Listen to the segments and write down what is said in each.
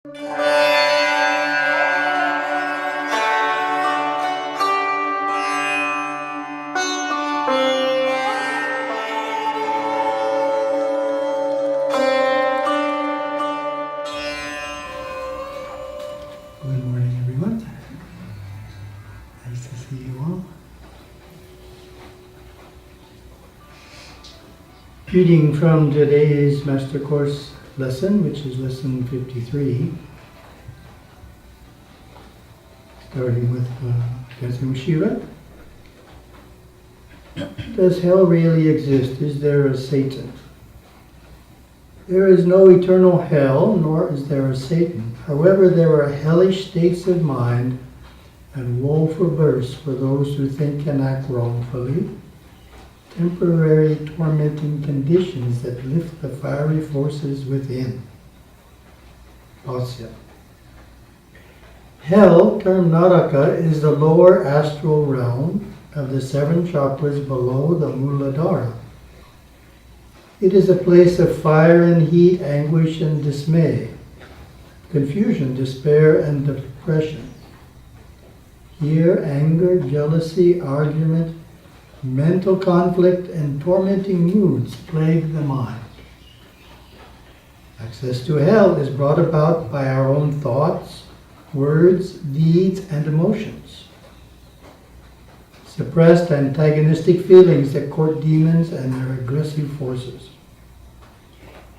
Good morning, everyone. Nice to see you all. Reading from today's Master Course lesson, which is lesson 53, starting with dancing with Shiva. Does hell really exist? Is there a Satan? There is no eternal hell, nor is there a Satan. However, there are hellish states of mind and woeful births for those who think and act wrongfully, temporary tormenting conditions that lift the fiery forces within. Bhasya. Hell, termed Naraka, is the lower astral realm of the 7 chakras below the Muladhara. It is a place of fire and heat, anguish and dismay, confusion, despair and depression. Here, anger, jealousy, argument, mental conflict, and tormenting moods plague the mind. Access to hell is brought about by our own thoughts, words, deeds, and emotions. Suppressed antagonistic feelings that court demons and their aggressive forces.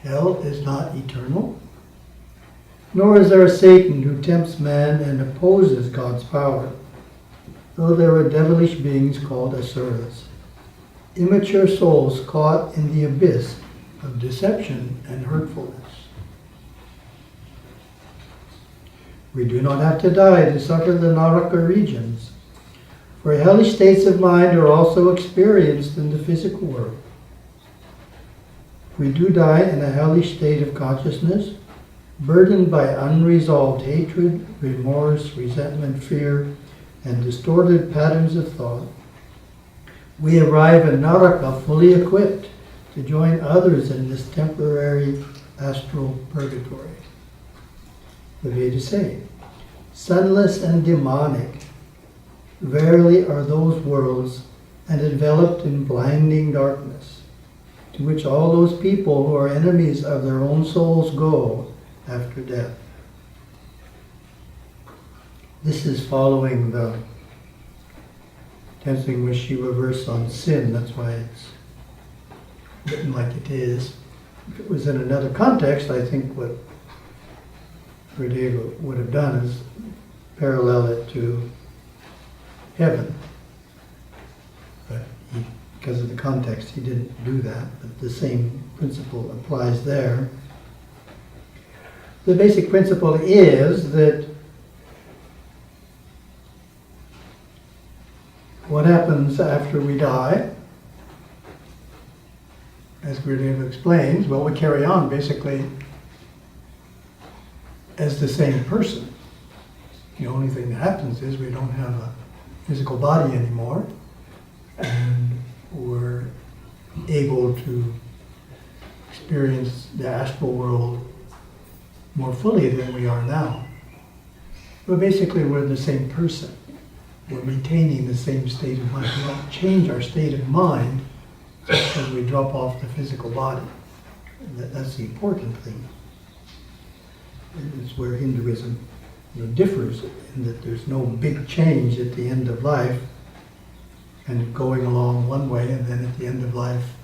Hell is not eternal, nor is there a Satan who tempts man and opposes God's power, though there are devilish beings called asuras, immature souls caught in the abyss of deception and hurtfulness. We do not have to die to suffer the Naraka regions, for hellish states of mind are also experienced in the physical world. We do die in a hellish state of consciousness, burdened by unresolved hatred, remorse, resentment, fear, and distorted patterns of thought. We arrive in Naraka fully equipped to join others in this temporary astral purgatory. The Vedas say, sunless and demonic, verily are those worlds, and enveloped in blinding darkness, to which all those people who are enemies of their own souls go after death. This is following the Dancing with Shiva verse on sin. That's why it's written like it is. If it was in another context, I think what Gurudeva would have done is parallel it to heaven. But because of the context, he didn't do that. But the same principle applies there. The basic principle is that what happens after we die, as Gurudeva explains, well, we carry on basically as the same person. The only thing that happens is we don't have a physical body anymore, and we're able to experience the astral world more fully than we are now. But basically we're the same person. We're maintaining the same state of mind. We don't change our state of mind just because we drop off the physical body. That's the important thing. It's where Hinduism differs, in that there's no big change at the end of life and going along one way, and then at the end of life,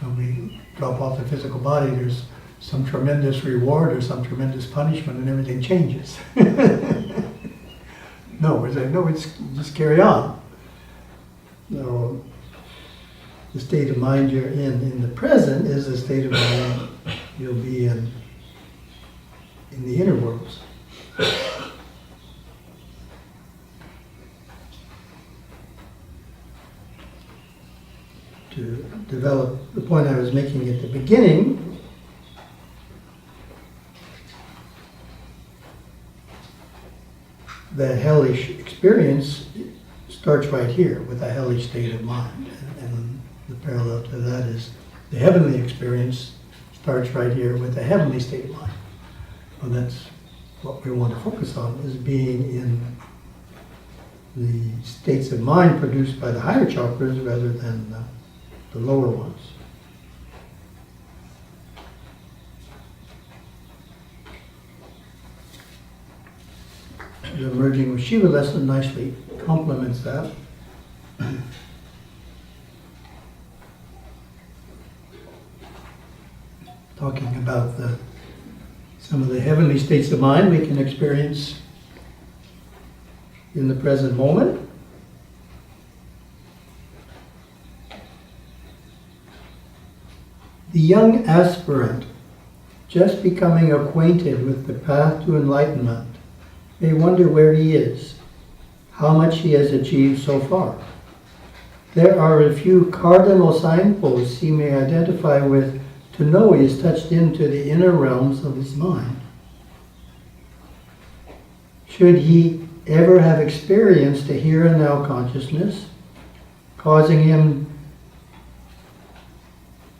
when we drop off the physical body, there's some tremendous reward or some tremendous punishment, and everything changes. No, we're saying, no, it's just carry on. No, the state of mind you're in the present is the state of mind you'll be in the inner worlds. To develop the point I was making at the beginning, the hellish experience starts right here with a hellish state of mind. And the parallel to that is the heavenly experience starts right here with a heavenly state of mind. Well, that's what we want to focus on, is being in the states of mind produced by the higher chakras rather than the lower ones. The Merging with Shiva lesson nicely complements that. Talking about some of the heavenly states of mind we can experience in the present moment. The young aspirant, just becoming acquainted with the path to enlightenment, may wonder where he is, how much he has achieved so far. There are a few cardinal signposts he may identify with to know he has touched into the inner realms of his mind. Should he ever have experienced a here and now consciousness, causing him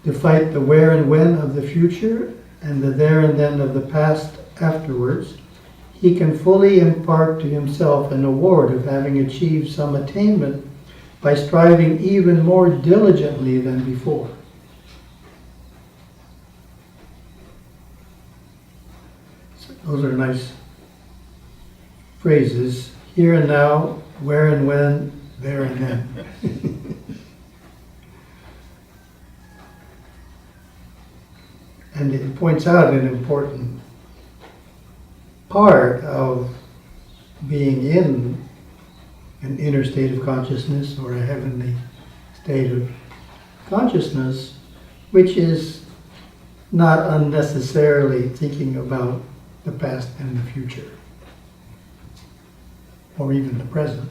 to fight the where and when of the future and the there and then of the past afterwards, he can fully impart to himself an award of having achieved some attainment by striving even more diligently than before. So those are nice phrases. Here and now, where and when, there and then. And it points out an important part of being in an inner state of consciousness or a heavenly state of consciousness, which is not unnecessarily thinking about the past and the future, or even the present.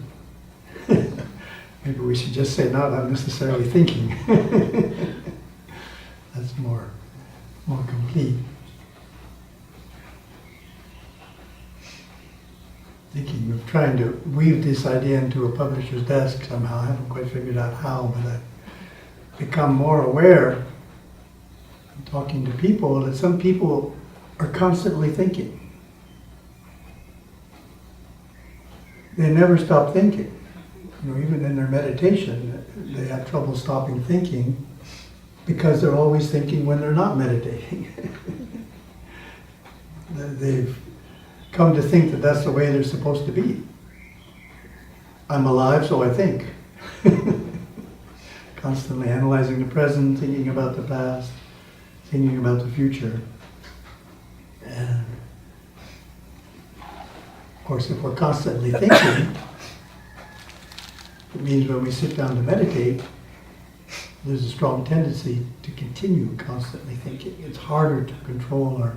Maybe we should just say not unnecessarily thinking. That's more complete. Thinking of trying to weave this idea into a publisher's desk somehow. I haven't quite figured out how, but I've become more aware, talking to people, that some people are constantly thinking. They never stop thinking. You know, even in their meditation, they have trouble stopping thinking because they're always thinking when they're not meditating. They've come to think that that's the way they're supposed to be. I'm alive, so I think. Constantly analyzing the present, thinking about the past, thinking about the future. And of course, if we're constantly thinking, it means when we sit down to meditate, there's a strong tendency to continue constantly thinking. It's harder to control our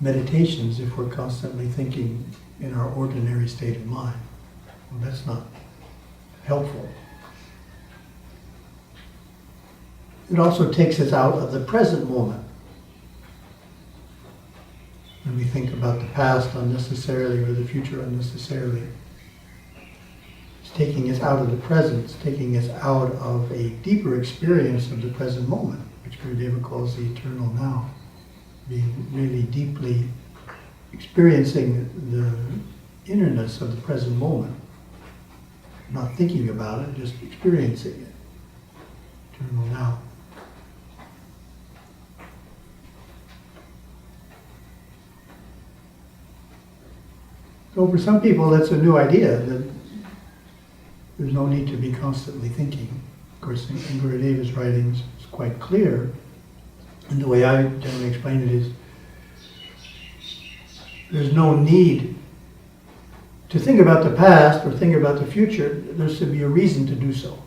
meditations if we're constantly thinking in our ordinary state of mind. Well, that's not helpful. It also takes us out of the present moment. When we think about the past unnecessarily or the future unnecessarily, it's taking us out of the present, it's taking us out of a deeper experience of the present moment, which Gurudeva calls the eternal now. Being really deeply experiencing the innerness of the present moment. Not thinking about it, just experiencing it. Eternal now. So for some people that's a new idea, that there's no need to be constantly thinking. Of course, in Gurudeva's writings it's quite clear. And the way I generally explain it is, there's no need to think about the past or think about the future. There should be a reason to do so.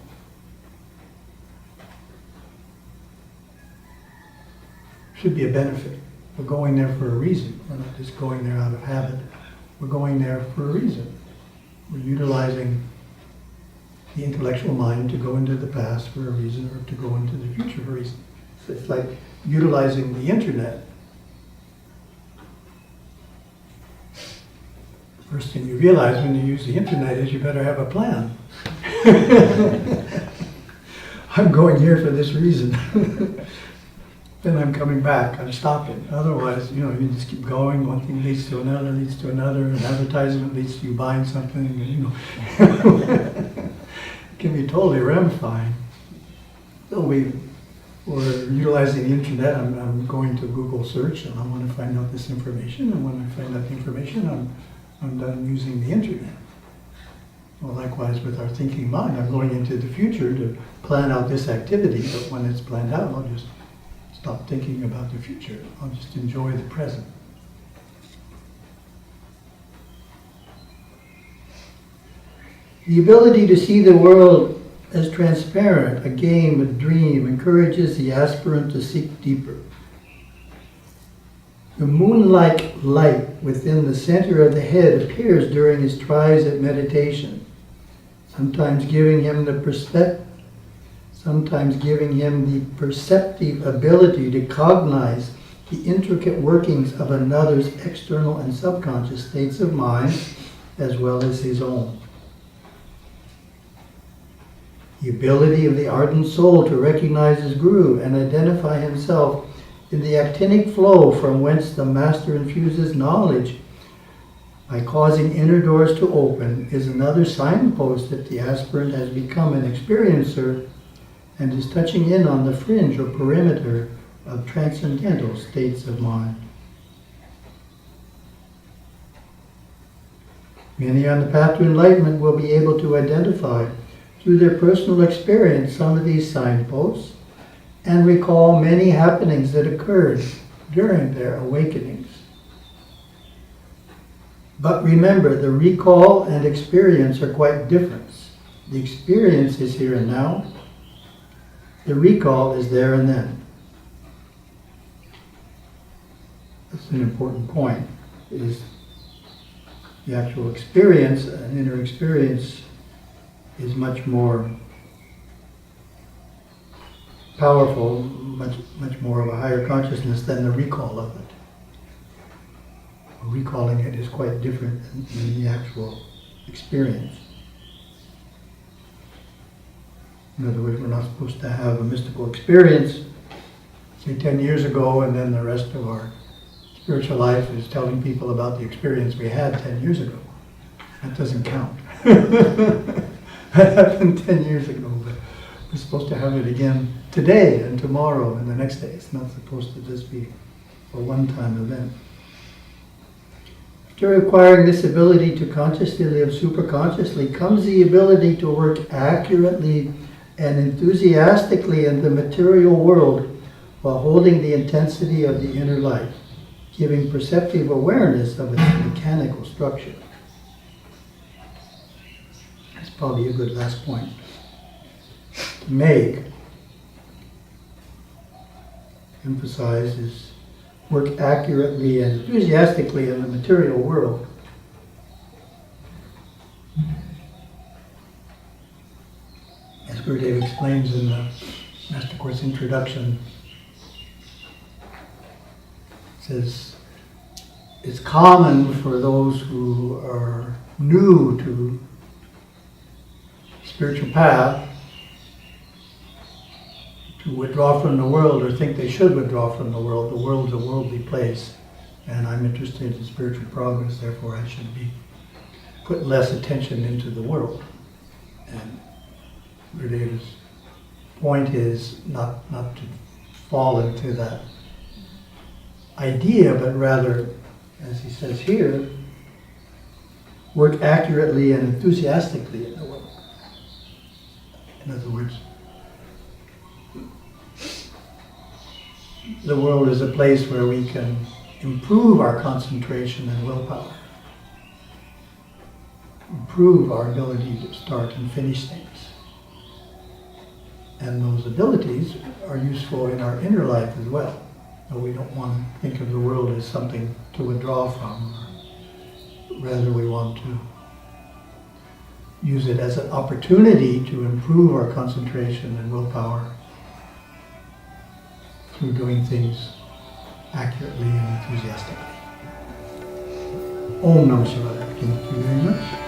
Should be a benefit. We're going there for a reason. We're not just going there out of habit. We're going there for a reason. We're utilizing the intellectual mind to go into the past for a reason, or to go into the future for a reason. So it's like utilizing the internet. First thing you realize when you use the internet is you better have a plan. I'm going here for this reason. then I'm coming back, I'm stopping. Otherwise, you just keep going, one thing leads to another, an advertisement leads to you buying something, It can be totally ramifying. So we're utilizing the internet. I'm going to Google search and I want to find out this information, and when I find out the information, I'm done using the internet. Well, likewise with our thinking mind, I'm going into the future to plan out this activity, but when it's planned out, I'll just stop thinking about the future. I'll just enjoy the present. The ability to see the world as transparent, a game, a dream, encourages the aspirant to seek deeper. The moon-like light within the center of the head appears during his tries at meditation, sometimes giving him the perceptive ability to cognize the intricate workings of another's external and subconscious states of mind, as well as his own. The ability of the ardent soul to recognize his guru and identify himself in the actinic flow from whence the master infuses knowledge by causing inner doors to open is another signpost that the aspirant has become an experiencer and is touching in on the fringe or perimeter of transcendental states of mind. Many on the path to enlightenment will be able to identify through their personal experience some of these signposts and recall many happenings that occurred during their awakenings. But remember, the recall and experience are quite different. The experience is here and now. The recall is there and then. That's an important point, is the actual experience, an inner experience, is much more powerful, much more of a higher consciousness than the recall of it. Recalling it is quite different than the actual experience. In other words, we're not supposed to have a mystical experience, say 10 years ago, and then the rest of our spiritual life is telling people about the experience we had 10 years ago. That doesn't count. That happened 10 years ago, but we're supposed to have it again today and tomorrow and the next day. It's not supposed to just be a one-time event. After acquiring this ability to consciously live superconsciously comes the ability to work accurately and enthusiastically in the material world while holding the intensity of the inner life, giving perceptive awareness of its mechanical structure. That's probably a good last point to make. Emphasize is work accurately and enthusiastically in the material world. As Gurudev explains in the Master Course Introduction, it says, it's common for those who are new to spiritual path to withdraw from the world or think they should withdraw from the world. The world's a worldly place, and I'm interested in spiritual progress, therefore I should put less attention into the world. And Gurudev's point is not to fall into that idea, but rather, as he says here, work accurately and enthusiastically in the world. In other words, the world is a place where we can improve our concentration and willpower, improve our ability to start and finish things. And those abilities are useful in our inner life as well. So we don't want to think of the world as something to withdraw from, or rather we want to use it as an opportunity to improve our concentration and willpower through doing things accurately and enthusiastically. Om Namah Shivaya. Thank you very much.